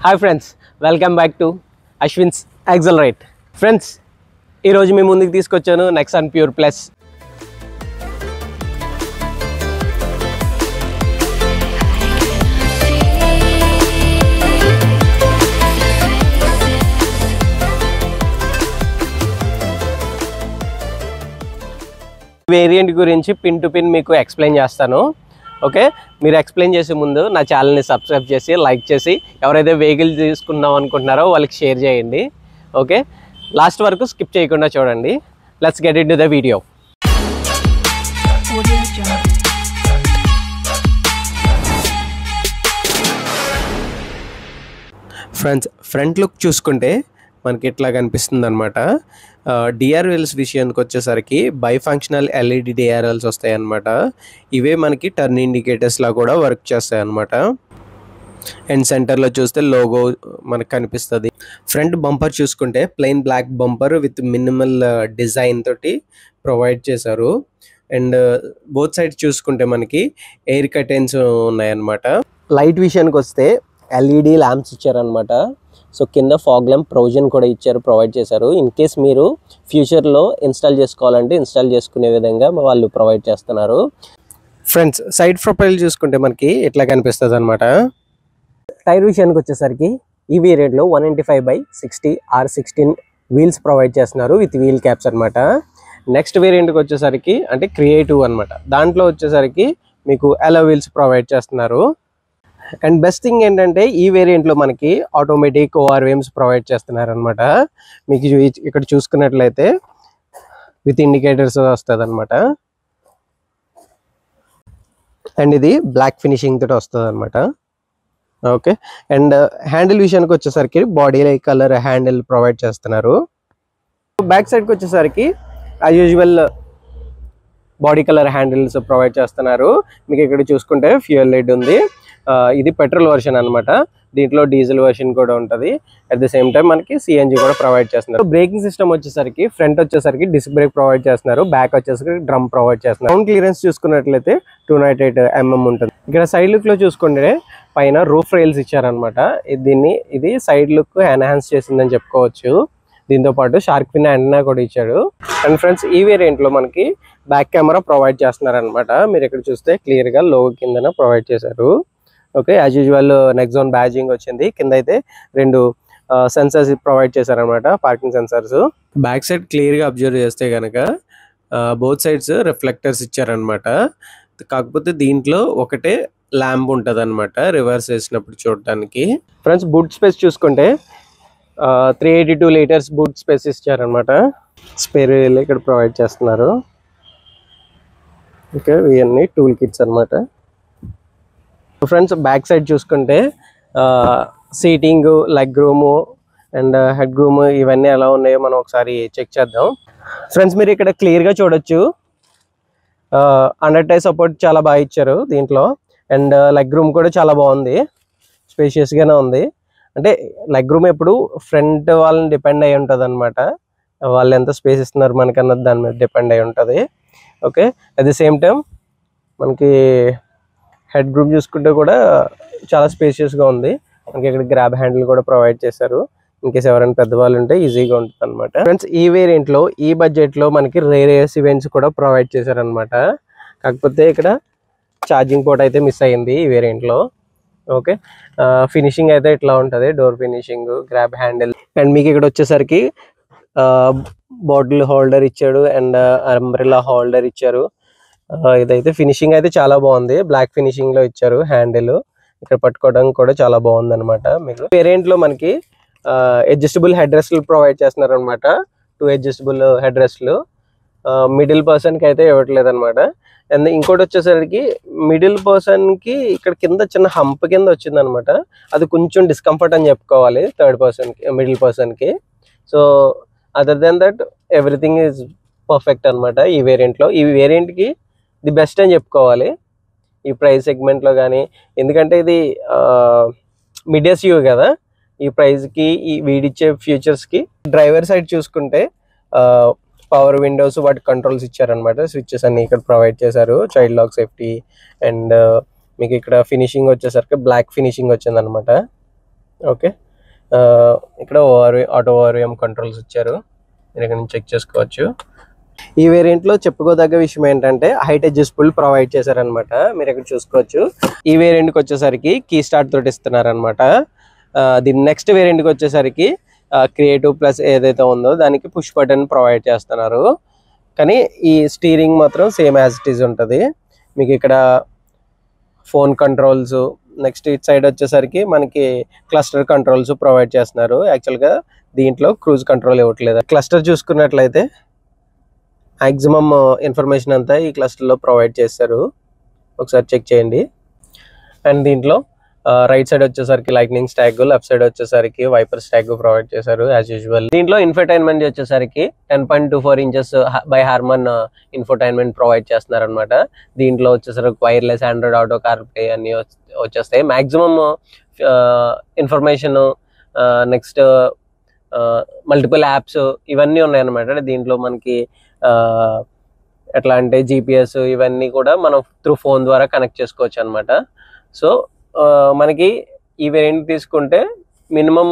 Hi friends, welcome back to Ashwin's accelerate. Friends, ఈరోజు మీ ముందుకు తీసుకొచ్చాను నెక్సాన్ ప్యూర్ ప్లస్. వేరియంట్ గురించి పిన్ టు పిన్ మీకు ఎక్స్ప్లెయిన్ చేస్తాను. ఓకే, మీరు ఎక్స్ప్లెయిన్ చేసే ముందు నా ఛానల్ని సబ్స్క్రైబ్ చేసి లైక్ చేసి ఎవరైతే వెహికల్ తీసుకుందాం అనుకుంటున్నారో వాళ్ళకి షేర్ చేయండి. ఓకే, లాస్ట్ వరకు స్కిప్ చేయకుండా చూడండి. Let's get in to the video. Friends, front look చూసుకుంటే మనకి ఇట్లా కనిపిస్తుంది అనమాట. డిఆర్ఎల్స్ విషయానికి వచ్చేసరికి బైఫంక్షనల్ ఎల్ఈడి డిఆర్ఎల్స్ వస్తాయి అన్నమాట. ఇవే మనకి టర్న్ ఇండికేటర్స్లా కూడా వర్క్ చేస్తాయి అన్నమాట. అండ్ సెంటర్లో చూస్తే లోగో మనకు కనిపిస్తుంది. ఫ్రంట్ బంపర్ చూసుకుంటే plain black bumper with minimal design తోటి ప్రొవైడ్ చేశారు. అండ్ బోత్ సైడ్ చూసుకుంటే మనకి ఎయిర్ కర్టెన్స్ ఉన్నాయన్నమాట. లైట్ విషయానికి వస్తే ఎల్ఈడి ల్యాంప్స్ ఇచ్చారనమాట. సో కింద ఫాగ్ ల్యాంప్ ప్రొవిజన్ కూడా ప్రొవైడ్ చేశారు. ఇన్ కేస్ మీరు ఫ్యూచర్లో ఇన్స్టాల్ చేసుకోవాలంటే ఇన్స్టాల్ చేసుకునే విధంగా వాళ్ళు ప్రొవైడ్ చేస్తున్నారు. ఫ్రెండ్స్, సైడ్ ప్రొఫైల్ చూసుకుంటే మనకి ఇట్లా కనిపిస్తుంది అనమాట. టైర్ విషయానికి వచ్చేసరికి ఈ వేరియంట్లో 195/60 R16 వీల్స్ ప్రొవైడ్ చేస్తున్నారు విత్ వీల్ క్యాప్స్ అనమాట. నెక్స్ట్ వేరియంట్కి వచ్చేసరికి అంటే క్రియేటివ్ అనమాట. దాంట్లో వచ్చేసరికి మీకు అలా వీల్స్ ప్రొవైడ్ చేస్తున్నారు. అండ్ బెస్ట్ థింగ్ ఏంటంటే ఈ వేరియంట్లో మనకి ఆటోమేటిక్ ఓఆర్విఎమ్స్ ప్రొవైడ్ చేస్తున్నారు అనమాట. మీకు ఇక్కడ చూసుకున్నట్లయితే విత్ ఇండికేటర్స్ వస్తుంది అనమాట. అండ్ ఇది బ్లాక్ ఫినిషింగ్ తోటి వస్తుంది అనమాట. ఓకే, అండ్ హ్యాండిల్ విషయానికి వచ్చేసరికి బాడీ కలర్ హ్యాండిల్ ప్రొవైడ్ చేస్తున్నారు. బ్యాక్ సైడ్కి వచ్చేసరికి as usual body colour handles provide చేస్తున్నారు. మీకు ఇక్కడ చూసుకుంటే ఫ్యూయల్ లైట్ ఉంది. ఇది పెట్రోల్ వర్షన్ అనమాట. దీంట్లో డీజిల్ వర్షన్ కూడా ఉంటుంది. అట్ ది సేమ్ టైం మనకి సిఎన్జి కూడా ప్రొవైడ్ చేస్తున్నారు. బ్రేకింగ్ సిస్టమ్ వచ్చేసరికి ఫ్రంట్ వచ్చేసరికి డిస్క్ బ్రేక్ ప్రొవైడ్ చేస్తున్నారు. బ్యాక్ వచ్చేసరికి డ్రమ్ ప్రొవైడ్ చేస్తున్నారు. గ్రౌండ్ క్లియరెన్స్ చూసుకున్నట్లయితే 298 mm ఉంటుంది. ఇక్కడ సైడ్ లుక్ లో చూసుకుంటే పైన రూఫ్ రైల్స్ ఇచ్చారనమాట. ఇది సైడ్ లుక్ ఎన్హాన్స్ చేసిందని చెప్పుకోవచ్చు. దీంతో పాటు షార్క్ ఫిన్ యాంటెన్నా కూడా ఇచ్చాడు. అండ్ ఫ్రెండ్స్, ఈ వేరియంట్ లో మనకి బ్యాక్ కెమెరా ప్రొవైడ్ చేస్తున్నారు అనమాట. మీరు ఇక్కడ చూస్తే క్లియర్ గా లోగో కిందన ప్రొవైడ్ చేశారు. ఓకే, యాజ్ యూజువల్ నెక్సాన్ బ్యాజింగ్ వచ్చింది. కింద అయితే 2 సెన్సర్స్ ప్రొవైడ్ చేశారనమాట, parking sensors. Back side clear గా అబ్జర్వ్ చేస్తే కనుక బోత్ సైడ్స్ రిఫ్లెక్టర్స్ ఇచ్చారనమాట. కాకపోతే దీంట్లో ఒకటే ల్యాంప్ ఉంటుంది అనమాట రివర్స్ వేసినప్పుడు చూడటానికి. ఫ్రెండ్స్, బూట్ స్పేస్ చూసుకుంటే 382 లీటర్స్ బూట్ స్పేస్ ఇచ్చారనమాట. స్పేర్ వీల్ ఇక్కడ ప్రొవైడ్ చేస్తున్నారు. ఓకే, ఇవన్నీ టూల్ కిట్స్ అనమాట. ఫ్రెండ్స్, బ్యాక్ సైడ్ చూసుకుంటే seating, leg room and head room ఇవన్నీ ఎలా ఉన్నాయో మనం ఒకసారి చెక్ చేద్దాం. ఫ్రెండ్స్, మీరు ఇక్కడ క్లియర్గా చూడొచ్చు అండర్ టై సపోర్ట్ చాలా బాగా ఇచ్చారు దీంట్లో. అండ్ లెగ్ రూమ్ కూడా చాలా బాగుంది, స్పేషియస్గానే ఉంది. అంటే లెగ్ రూమ్ ఎప్పుడు ఫ్రంట్ వాళ్ళని డిపెండ్ అయి ఉంటుంది అనమాట. వాళ్ళు ఎంత స్పేస్ ఇస్తున్నారు మనకన్నది దాని మీద డిపెండ్ అయి ఉంటుంది. Okay, at the same time మనకి హెడ్ రూమ్ చూసుకుంటే కూడా చాలా స్పేషియస్గా ఉంది. మనకి ఇక్కడ గ్రాబ్ హ్యాండిల్ కూడా ప్రొవైడ్ చేశారు. ఇన్కేస్ ఎవరైనా పెద్దవాళ్ళు ఉంటే ఈజీగా ఉంటుంది అనమాట. ఫ్రెండ్స్, ఈ వేరియంట్లో ఈ బడ్జెట్లో మనకి రేర్ ఈవెంట్స్ కూడా ప్రొవైడ్ చేశారనమాట. కాకపోతే ఇక్కడ ఛార్జింగ్ పోర్ట్ అయితే మిస్ అయ్యింది ఈ వేరియంట్లో. ఓకే, ఫినిషింగ్ అయితే ఇట్లా ఉంటుంది, door finishing, grab handle. And మీకు ఇక్కడ వచ్చేసరికి బాటిల్ హోల్డర్ ఇచ్చాడు అండ్ అంబ్రెల్లా హోల్డర్ ఇచ్చారు. ఇదైతే ఫినిషింగ్ అయితే చాలా బాగుంది, బ్లాక్ ఫినిషింగ్ లో ఇచ్చారు. హ్యాండిల్ ఇక్కడ పట్టుకోవడానికి కూడా చాలా బాగుంది అనమాట. మీకు వేరియంట్ లో మనకి అడ్జస్టబుల్ హెడ్ రెస్ట్లు ప్రొవైడ్ చేస్తున్నారు అనమాట. 2 అడ్జస్టబుల్ హెడ్ రెస్ట్లు మిడిల్ పర్సన్ కి అయితే ఇవ్వట్లేదు అనమాట. అండ్ ఇంకోటి వచ్చేసరికి మిడిల్ పర్సన్ కి ఇక్కడ కింద చిన్న హంప్ కింద వచ్చింది అనమాట. అది కొంచెం డిస్కంఫర్ట్ అని చెప్పుకోవాలి థర్డ్ పర్సన్ కి, మిడిల్ పర్సన్ కి. So other then that everything is perfect అనమాట ఈ వేరియంట్ లో. ఈ వేరియంట్ కి ది బెస్ట్ అని చెప్పుకోవాలి ఈ ప్రైస్ సెగ్మెంట్లో కానీ. ఎందుకంటే ఇది మిడ్ ఎస్యూవీ కదా, ఈ ప్రైస్కి ఈ వీడిచ్చే ఫ్యూచర్స్కి. డ్రైవర్ సైడ్ చూసుకుంటే పవర్ విండోస్ వాటి కంట్రోల్స్ ఇచ్చారనమాట. స్విచ్చెస్ అన్ని ఇక్కడ ప్రొవైడ్ చేశారు, చైల్డ్ లాక్ సేఫ్టీ. అండ్ మీకు ఇక్కడ ఫినిషింగ్ వచ్చేసరికి బ్లాక్ ఫినిషింగ్ వచ్చిందనమాట. ఓకే, ఇక్కడ ఆటో ఓఆర్విఎం కంట్రోల్స్ ఇచ్చారు, మీరు ఇక్కడ నుంచి చెక్ చేసుకోవచ్చు. ఈ వేరియంట్లో చెప్పుకోదగ్గ విషయం ఏంటంటే హైట్ అడ్జస్టబుల్ ప్రొవైడ్ చేశారనమాట, మీరు ఇక్కడ చూసుకోవచ్చు. ఈ వేరియంట్కి వచ్చేసరికి కీ స్టార్ట్ తోటి ఇస్తున్నారనమాట. దీని నెక్స్ట్ వేరియంట్కి వచ్చేసరికి క్రియేటివ్ ప్లస్ ఏదైతే ఉందో దానికి పుష్ బటన్ ప్రొవైడ్ చేస్తున్నారు. కానీ ఈ స్టీరింగ్ మాత్రం సేమ్ యాజ్ ఇట్ ఈజ్ ఉంటుంది. మీకు ఇక్కడ phone controls, next it side వచ్చేసరికి మనకి క్లస్టర్ కంట్రోల్స్ ప్రొవైడ్ చేస్తున్నారు. యాక్చువల్గా దీంట్లో క్రూజ్ కంట్రోల్ ఇవ్వట్లేదు. క్లస్టర్ చూసుకున్నట్లయితే మ్యాక్సిమం ఇన్ఫర్మేషన్ అంతా ఈ క్లస్టర్లో ప్రొవైడ్ చేస్తారు, ఒకసారి చెక్ చేయండి. అండ్ దీంట్లో రైట్ సైడ్ వచ్చేసరికి లైట్నింగ్ స్టాగ్, లెఫ్ట్ సైడ్ వచ్చేసరికి వైపర్ స్టాగ్ ప్రొవైడ్ చేశారు యాజ్ యూజువల్. దీంట్లో ఇన్ఫోటైన్మెంట్ వచ్చేసరికి 10.24 inches by Harman infotainment provide చేస్తున్నారు అనమాట. దీంట్లో వచ్చేసరికి వైర్లెస్ ఆండ్రాయిడ్ ఆటో కార్ప్లే అన్ని వచ్చేస్తాయి. Maximum information, next multiple apps ఇవన్నీ ఉన్నాయన్నమాట. దీంట్లో మనకి ఎట్లా అంటే జీపీఎస్ ఇవన్నీ కూడా మనం త్రూ ఫోన్ ద్వారా కనెక్ట్ చేసుకోవచ్చు అనమాట. సో మనకి ఈ వేరియంట్ తీసుకుంటే మినిమం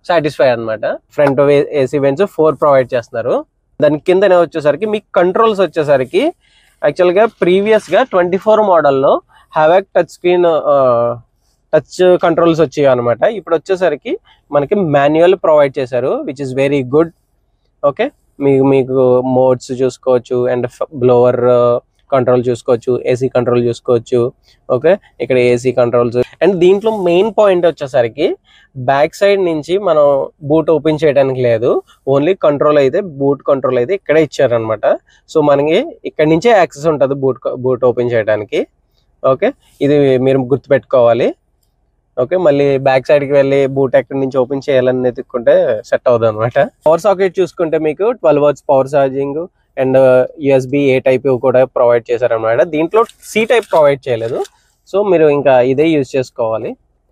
సాటిస్ఫై అనమాట. ఫ్రంట్ ఏసీ వెంట్స్ 4 ప్రొవైడ్ చేస్తున్నారు. దాని కిందనే వచ్చేసరికి మీకు కంట్రోల్స్ వచ్చేసరికి యాక్చువల్గా ప్రీవియస్గా 24 మోడల్లో హ్యావాక్ టచ్ స్క్రీన్ టచ్ కంట్రోల్స్ వచ్చాయి అనమాట. ఇప్పుడు వచ్చేసరికి మనకి మాన్యువల్ ప్రొవైడ్ చేశారు, which is very good. Okay, మీకు మోడ్స్ చూసుకోవచ్చు, అండ్ బ్లోవర్ కంట్రోల్ చూసుకోవచ్చు, ఏసీ కంట్రోల్ చూసుకోవచ్చు. ఓకే, ఇక్కడ ఏసీ కంట్రోల్స్. అండ్ దీంట్లో మెయిన్ పాయింట్ వచ్చేసరికి బ్యాక్ సైడ్ నుంచి మనం బూట్ ఓపెన్ చేయడానికి లేదు, ఓన్లీ కంట్రోల్ అయితే బూట్ కంట్రోల్ అయితే ఇక్కడే ఇచ్చారనమాట. సో మనకి ఇక్కడ నుంచే యాక్సెస్ ఉంటుంది బూట్ ఓపెన్ చేయడానికి. ఓకే, ఇది మీరు గుర్తుపెట్టుకోవాలి. ఓకే, మళ్ళీ బ్యాక్ సైడ్కి వెళ్ళి బూట్ ఎక్కడి నుంచి ఓపెన్ చేయాలని ఎత్తుక్కుంటే సెట్ అవుతుంది అనమాట. పవర్ సాకెట్ చూసుకుంటే మీకు 12 watts power charging and USB A type కూడా ప్రొవైడ్ చేశారనమాట. దీంట్లో సి టైప్ ప్రొవైడ్ చేయలేదు, సో మీరు ఇంకా ఇదే యూజ్ చేసుకోవాలి.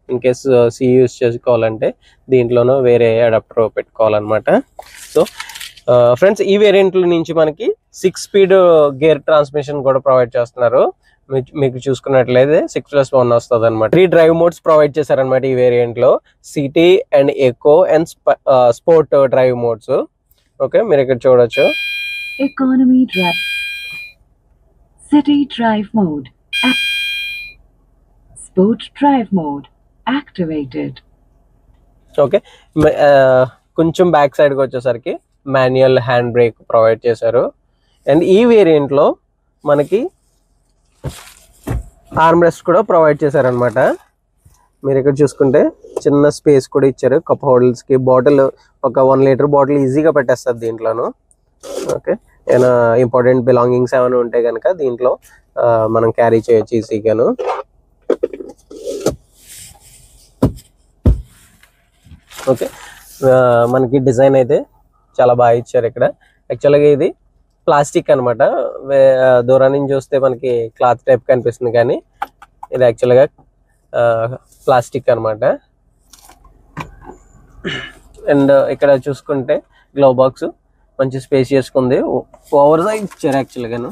ఇన్ కేస్ సి యూజ్ చేసుకోవాలంటే దీంట్లోనూ వేరే అడాప్టర్ పెట్టుకోవాలన్నమాట. సో ఫ్రెండ్స్, ఈ వేరియంట్ నుంచి మనకి 6 స్పీడ్ గేర్ ట్రాన్స్మిషన్ కూడా ప్రొవైడ్ చేస్తున్నారు. మీకు చూసుకున్నట్లయితే 6+1 వస్తుంది అనమాట. 3 డ్రైవ్ మోడ్స్ ప్రొవైడ్ చేశారనమాట ఈ వేరియంట్ లో, city and echo and sport drive modes. Okay, మీరు ఇక్కడ చూడొచ్చు. Economy drive, city drive mode, sport drive mode activated. Okay, కొంచెం బ్యాక్ సైడ్కి వచ్చేసరికి మాన్యువల్ హ్యాండ్ బ్రేక్ ప్రొవైడ్ చేశారు. అండ్ ఈ వేరియంట్ లో మనకి ఆర్మ్ రెస్ట్ కూడా ప్రొవైడ్ చేశారనమాట. మీరు ఇక్కడ చూసుకుంటే చిన్న స్పేస్ కూడా ఇచ్చారు కప్ హోల్డర్స్కి. బాటిల్ ఒక 1 లీటర్ బాటిల్ ఈజీగా పెట్టేస్తుంది దీంట్లోను. ఓకే, ఏమైనా ఇంపార్టెంట్ బిలాంగింగ్స్ ఏమైనా ఉంటే కనుక దీంట్లో మనం క్యారీ చేయొచ్చు ఈజీగాను. ఓకే, మనకి డిజైన్ అయితే చాలా బాగా ఇచ్చారు ఇక్కడ. యాక్చువల్గా ఇది ప్లాస్టిక్ అనమాట, దూరం నుంచి చూస్తే మనకి క్లాత్ టైప్ కనిపిస్తుంది, కానీ ఇది యాక్చువల్గా ప్లాస్టిక్ అనమాట. అండ్ ఇక్కడ చూసుకుంటే గ్లవ్ బాక్స్ మంచి స్పేసియస్గా ఉంది, ఓవర్ సైజ్ ఇచ్చారు యాక్చువల్గాను.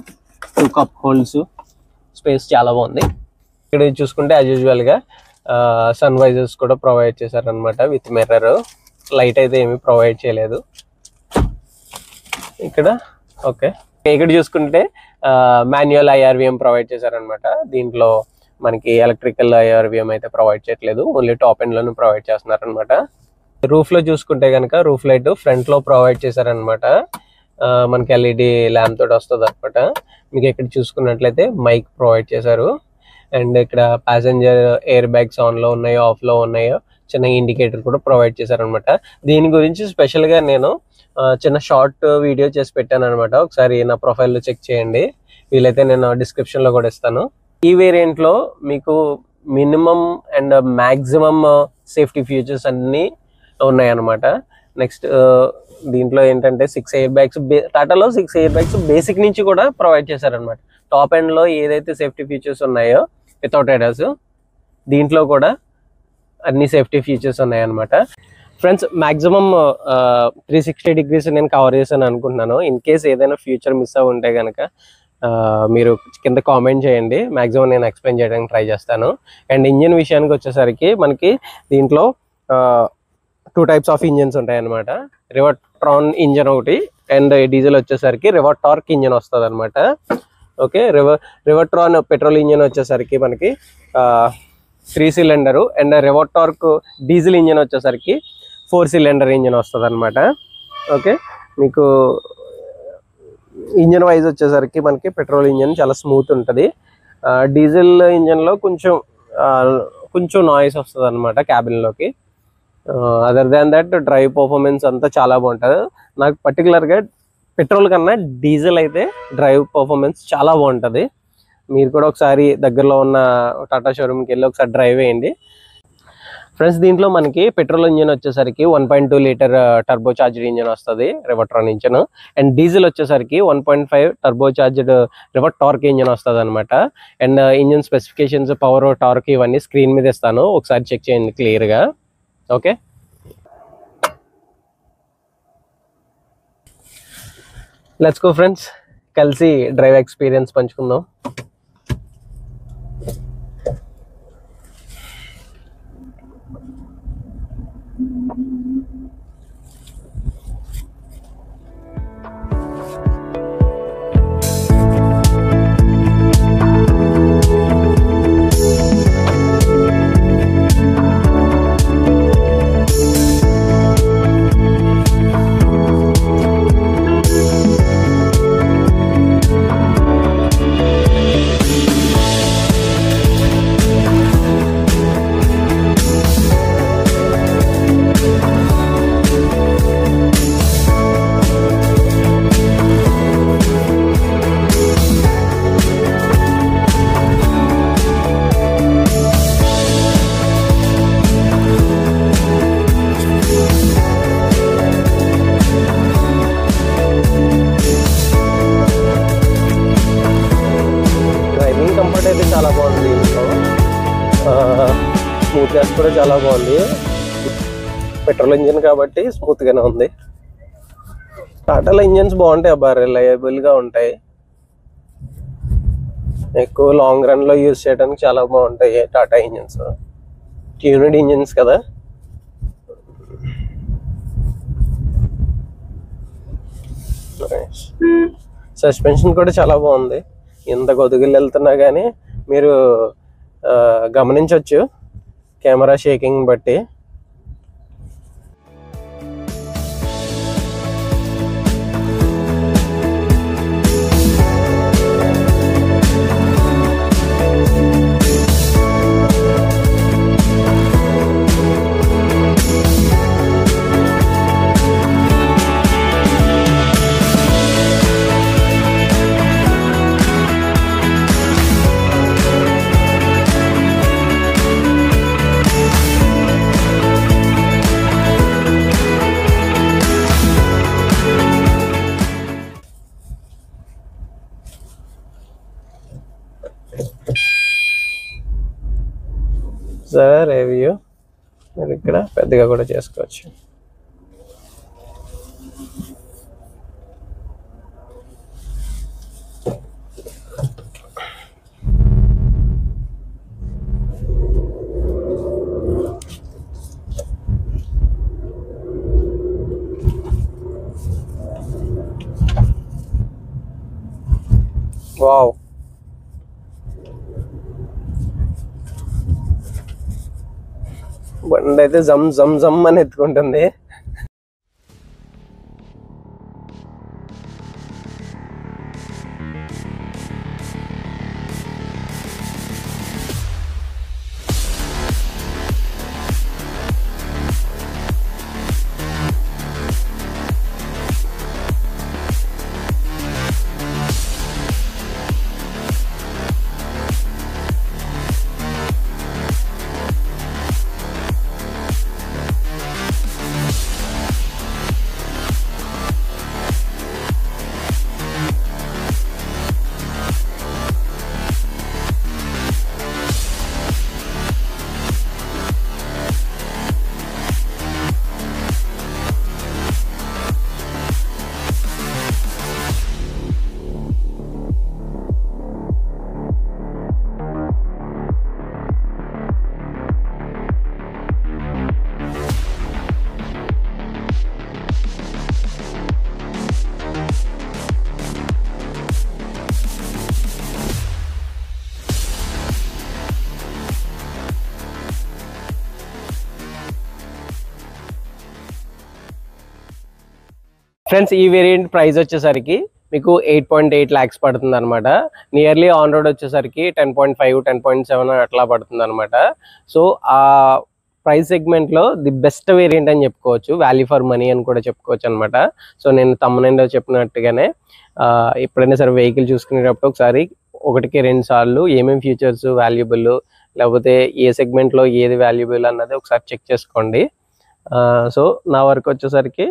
2 కప్ హోల్డ్స్, స్పేస్ చాలా బాగుంది. ఇక్కడ చూసుకుంటే యాజ్ యూజువల్గా సన్ వైజర్స్ కూడా ప్రొవైడ్ చేశారనమాట విత్ మిర్రర్. లైట్ అయితే ఏమీ ప్రొవైడ్ చేయలేదు ఇక్కడ. ఓకే, ఇక్కడ చూసుకుంటే మాన్యువల్ ఐఆర్విఎం ప్రొవైడ్ చేశారనమాట. దీంట్లో మనకి ఎలక్ట్రికల్ ఐఆర్విఎం అయితే ప్రొవైడ్ చేయట్లేదు, ఓన్లీ టాప్ ఎండ్ లోనే ప్రొవైడ్ చేస్తున్నారు అనమాట. రూఫ్ లో చూసుకుంటే కనుక రూఫ్ లైట్ ఫ్రంట్ లో ప్రొవైడ్ చేశారనమాట. మనకి ఎల్ఈడి ల్యాంప్ తోటి వస్తుంది అనమాట. మీకు ఇక్కడ చూసుకున్నట్లయితే మైక్ ప్రొవైడ్ చేశారు. అండ్ ఇక్కడ ప్యాసింజర్ ఎయిర్ బ్యాగ్స్ ఆన్ లో ఉన్నాయో ఆఫ్ లో ఉన్నాయో చిన్న ఇండికేటర్ కూడా ప్రొవైడ్ చేశారనమాట. దీని గురించి స్పెషల్ గా నేను చిన్న షార్ట్ వీడియో చేసి పెట్టాను అనమాట, ఒకసారి నా ప్రొఫైల్లో చెక్ చేయండి, వీలైతే నేను డిస్క్రిప్షన్ లో కూడా ఇస్తాను. ఈ వేరియంట్ లో మీకు minimum and maximum safety features అన్ని ఉన్నాయన్నమాట. నెక్స్ట్ దీంట్లో ఏంటంటే 6 ఎయిర్ బ్యాగ్స్, టాటాలో 6 ఎయిర్ బ్యాగ్స్ బేసిక్ నుంచి కూడా ప్రొవైడ్ చేశారనమాట. టాప్ ఎండ్ లో ఏదైతే సేఫ్టీ ఫీచర్స్ ఉన్నాయో వితౌట్ ఎడర్స్, దీంట్లో కూడా అన్ని సేఫ్టీ ఫీచర్స్ ఉన్నాయన్నమాట. ఫ్రెండ్స్, మాక్సిమం 360 degrees నేను కవర్ చేశాను అనుకుంటున్నాను. ఇన్ కేస్ ఏదైనా ఫ్యూచర్ మిస్ అవి ఉంటే కనుక మీరు కింద కామెంట్ చేయండి, మాక్సిమం నేను ఎక్స్ప్లెయిన్ చేయడానికి ట్రై చేస్తాను. అండ్ ఇంజిన్ విషయానికి వచ్చేసరికి మనకి దీంట్లో 2 టైప్స్ ఆఫ్ ఇంజన్స్ ఉంటాయి అనమాట. రివర్ట్రాన్ ఇంజన్ ఒకటి, అండ్ డీజిల్ వచ్చేసరికి రివర్టార్క్ ఇంజన్ వస్తుంది అనమాట. ఓకే, రివర్ట్రాన్ పెట్రోల్ ఇంజన్ వచ్చేసరికి మనకి 3 సిలిండరు, అండ్ రివర్టార్క్ డీజిల్ ఇంజన్ వచ్చేసరికి 4 సిలిండర్ ఇంజన్ వస్తుంది అనమాట. ఓకే, మీకు ఇంజన్ వైజ్ వచ్చేసరికి మనకి పెట్రోల్ ఇంజన్ చాలా స్మూత్ ఉంటుంది. డీజిల్ ఇంజన్లో కొంచెం నాయిస్ వస్తుంది అనమాట క్యాబిన్లోకి. Other than that drive performance అంతా చాలా బాగుంటుంది. నాకు పర్టికులర్గా పెట్రోల్ కన్నా డీజిల్ అయితే డ్రైవ్ పర్ఫార్మెన్స్ చాలా బాగుంటుంది. మీరు కూడా ఒకసారి దగ్గరలో ఉన్న టాటా షోరూమ్కి వెళ్ళి ఒకసారి డ్రైవ్ వేయండి ఫ్రెండ్స్. దీంట్లో మనకి పెట్రోల్ ఇంజిన్ వచ్చేసరికి 1.2 లీటర్ టర్బో చార్జ్డ్ ఇంజిన్ వస్తుంది, రివర్ట్రాన్ ఇంజిన్. అండ్ డీజిల్ వచ్చేసరికి 1.5 టర్బో చార్జ్డ్ రివర్టార్క్ ఇంజిన్ వస్తుంది అనమాట. And engine specifications, power, torque ఇవన్నీ స్క్రీన్ మీద ఇస్తాను, ఒకసారి చెక్ చేయండి క్లియర్గా. ఓకే, లెట్స్ గో ఫ్రెండ్స్, కలిసి డ్రైవ్ ఎక్స్పీరియన్స్ పంచుకుందాం. కంఫర్ట్ అయితే చాలా బాగుంది, స్మూత్నెస్ కూడా చాలా బాగుంది. పెట్రోల్ ఇంజిన్ కాబట్టి స్మూత్గానే ఉంది. టాటాలో ఇంజిన్స్ బాగుంటాయి అబ్బా, రిలయబుల్గా ఉంటాయి, ఎక్కువ లాంగ్ రన్లో యూజ్ చేయడానికి చాలా బాగుంటాయి టాటా ఇంజిన్స్. ట్యూన్డ్ ఇంజిన్స్ కదా. సస్పెన్షన్ కూడా చాలా బాగుంది. ఎంత గొదుగులు వెళ్తున్నా కానీ మీరు గమనించవచ్చు కెమెరా షేకింగ్ బట్టి. సరే, రివ్యూ మీరు ఇక్కడ పెద్దగా కూడా చేసుకోవచ్చు. వావ్, బండి అయితే జమ్ జమ్ జమ్ అని ఎత్తుకుంటుంది. ఫ్రెండ్స్ ఈ వేరియంట్ ప్రైస్ వచ్చేసరికి మీకు 8.8 lakhs పడుతుంది అనమాట. నియర్లీ ఆన్ రోడ్ వచ్చేసరికి 10.5 10.7 అట్లా పడుతుంది అనమాట. సో ఆ ప్రైస్ సెగ్మెంట్లో ది బెస్ట్ వేరియంట్ అని చెప్పుకోవచ్చు, వాల్యూ ఫర్ మనీ అని కూడా చెప్పుకోవచ్చు అనమాట. సో నేను తమ్మునేలో చెప్పినట్టుగానే ఎప్పుడైనా సరే వెహికల్ చూసుకునేటప్పుడు ఒకసారి 1-2 సార్లు ఏమేమి ఫీచర్స్ వాల్యుబుల్, లేకపోతే ఏ సెగ్మెంట్లో ఏది వాల్యుబుల్ అన్నది ఒకసారి చెక్ చేసుకోండి. సో నా వరకు వచ్చేసరికి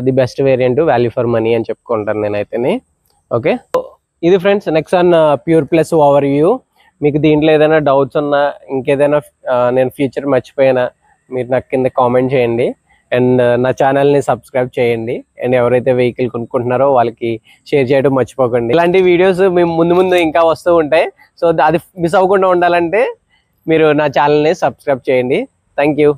the best variant value for money అని చెప్పుకుంటాను నేనైతే. ఓకే, ఇది friends Nexon pure plus over view. మీకు దీంట్లో ఏదైనా డౌట్స్ ఉన్నా, ఇంకేదైనా నేను ఫీచర్ మర్చిపోయినా మీరు నాకు కింద కామెంట్ చేయండి. అండ్ నా ఛానల్ని సబ్స్క్రైబ్ చేయండి. అండ్ ఎవరైతే వెహికల్ కొనుక్కుంటున్నారో వాళ్ళకి షేర్ చేయడం మర్చిపోకండి. ఇలాంటి వీడియోస్ మేము ముందు ఇంకా వస్తూ ఉంటాయి. సో అది మిస్ అవ్వకుండా ఉండాలంటే మీరు నా ఛానల్ని సబ్స్క్రైబ్ చేయండి. Thank you.